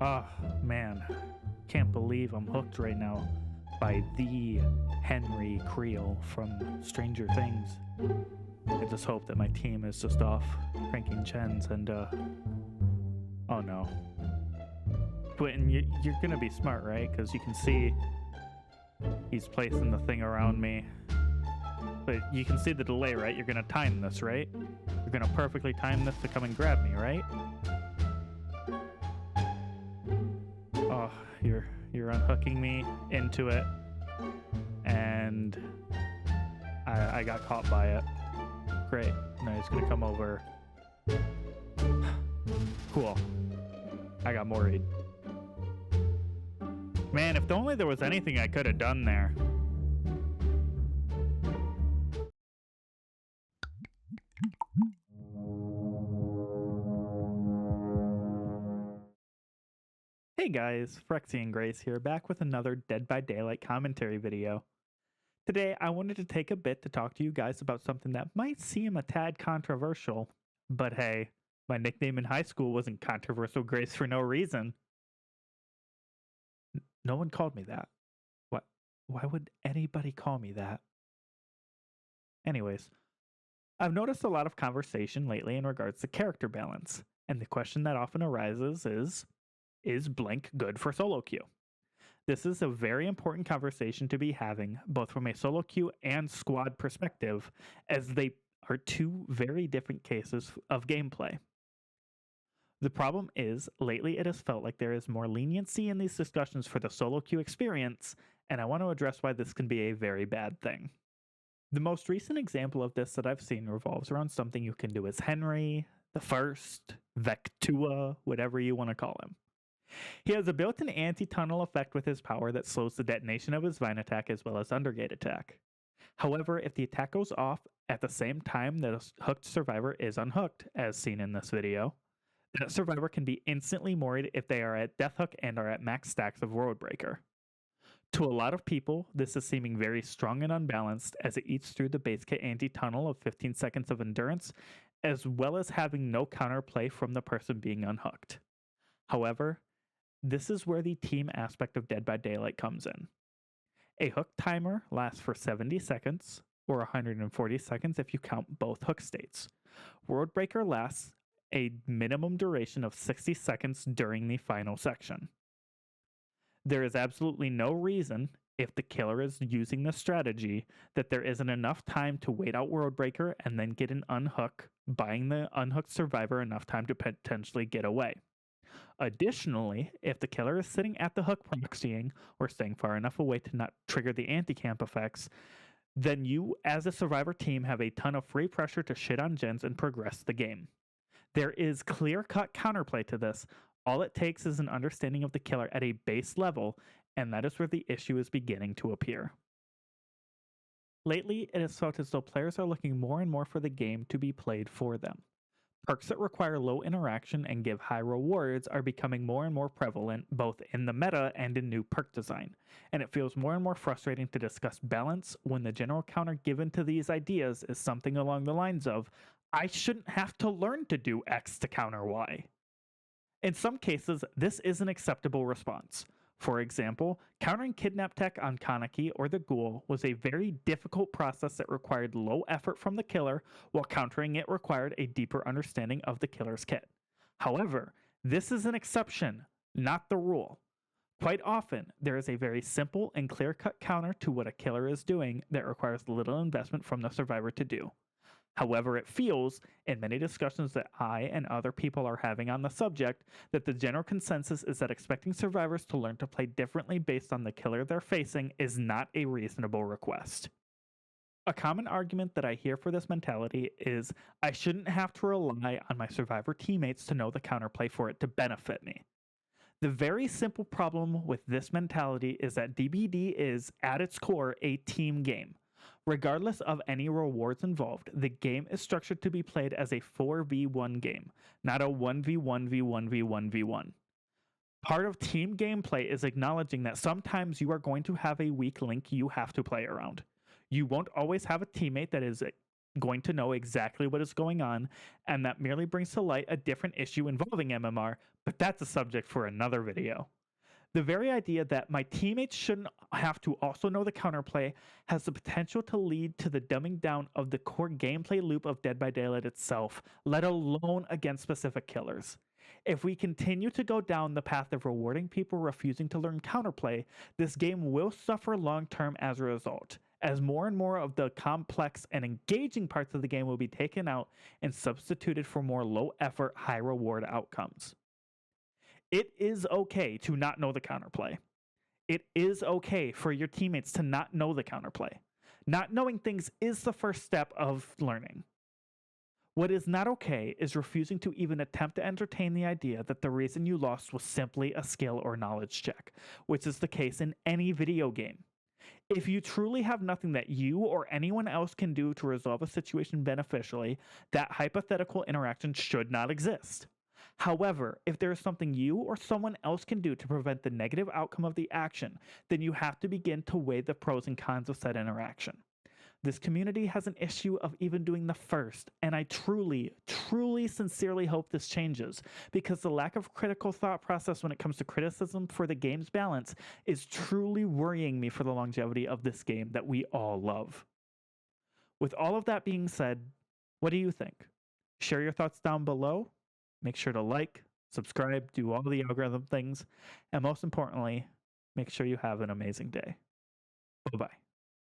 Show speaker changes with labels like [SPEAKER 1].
[SPEAKER 1] Oh, man. Can't believe I'm hooked right now by the Henry Creel from Stranger Things. I just hope that my team is just off cranking gens and, oh no. Quentin, you're gonna be smart, right? Because you can see he's placing the thing around me. But you can see the delay, right? You're gonna time this, right? You're gonna perfectly time this to come and grab me, right? Oh, you're unhooking me into it, and I got caught by it. Great. Now he's gonna come over. Cool. I got worried. Man, if only there was anything I could have done there. Hey guys, Frexy and Grace here, back with another Dead by Daylight commentary video. Today, I wanted to take a bit to talk to you guys about something that might seem a tad controversial, but hey, my nickname in high school wasn't Controversial Grace for no reason. No one called me that. What? Why would anybody call me that? Anyways, I've noticed a lot of conversation lately in regards to character balance, and the question that often arises is Blink good for solo queue? This is a very important conversation to be having, both from a solo queue and squad perspective, as they are two very different cases of gameplay. The problem is, lately it has felt like there is more leniency in these discussions for the solo queue experience, and I want to address why this can be a very bad thing. The most recent example of this that I've seen revolves around something you can do as Henry, the First, Vectua, whatever you want to call him. He has a built-in anti-tunnel effect with his power that slows the detonation of his vine attack as well as undergate attack. However, if the attack goes off at the same time that a hooked survivor is unhooked, as seen in this video, that survivor can be instantly morried if they are at death hook and are at max stacks of World Breaker. To a lot of people, this is seeming very strong and unbalanced as it eats through the base kit anti-tunnel of 15 seconds of endurance, as well as having no counterplay from the person being unhooked. However, this is where the team aspect of Dead by Daylight comes in. A hook timer lasts for 70 seconds, or 140 seconds if you count both hook states. World Breaker lasts a minimum duration of 60 seconds during the final section. There is absolutely no reason, if the killer is using this strategy, that there isn't enough time to wait out World Breaker and then get an unhook, buying the unhooked survivor enough time to potentially get away. Additionally, if the killer is sitting at the hook proxying or staying far enough away to not trigger the anti-camp effects, then you as a survivor team have a ton of free pressure to shit on gens and progress the game. There is clear-cut counterplay to this. All it takes is an understanding of the killer at a base level, and that is where the issue is beginning to appear. Lately, it has felt as though players are looking more and more for the game to be played for them. Perks that require low interaction and give high rewards are becoming more and more prevalent both in the meta and in new perk design, and it feels more and more frustrating to discuss balance when the general counter given to these ideas is something along the lines of, I shouldn't have to learn to do X to counter Y. In some cases, this is an acceptable response. For example, countering Kidnap Tech on Kaneki or the Ghoul was a very difficult process that required low effort from the killer, while countering it required a deeper understanding of the killer's kit. However, this is an exception, not the rule. Quite often, there is a very simple and clear-cut counter to what a killer is doing that requires little investment from the survivor to do. However, it feels, in many discussions that I and other people are having on the subject, that the general consensus is that expecting survivors to learn to play differently based on the killer they're facing is not a reasonable request. A common argument that I hear for this mentality is, I shouldn't have to rely on my survivor teammates to know the counterplay for it to benefit me. The very simple problem with this mentality is that DBD is, at its core, a team game. Regardless of any rewards involved, the game is structured to be played as a 4v1 game, not a 1v1v1v1v1. Part of team gameplay is acknowledging that sometimes you are going to have a weak link you have to play around. You won't always have a teammate that is, going to know exactly what is going on, and that merely brings to light a different issue involving MMR, but that's a subject for another video. The very idea that my teammates shouldn't have to also know the counterplay has the potential to lead to the dumbing down of the core gameplay loop of Dead by Daylight itself, let alone against specific killers. If we continue to go down the path of rewarding people refusing to learn counterplay, this game will suffer long term as a result, as more and more of the complex and engaging parts of the game will be taken out and substituted for more low effort, high reward outcomes. It is okay to not know the counterplay. It is okay for your teammates to not know the counterplay. Not knowing things is the first step of learning. What is not okay is refusing to even attempt to entertain the idea that the reason you lost was simply a skill or knowledge check, which is the case in any video game. If you truly have nothing that you or anyone else can do to resolve a situation beneficially, that hypothetical interaction should not exist. However, if there is something you or someone else can do to prevent the negative outcome of the action, then you have to begin to weigh the pros and cons of said interaction. This community has an issue of even doing the first, and I truly, sincerely hope this changes, because the lack of critical thought process when it comes to criticism for the game's balance is truly worrying me for the longevity of this game that we all love. With all of that being said, what do you think? Share your thoughts down below. Make sure to like, subscribe, do all the algorithm things, and most importantly, make sure you have an amazing day. Bye-bye.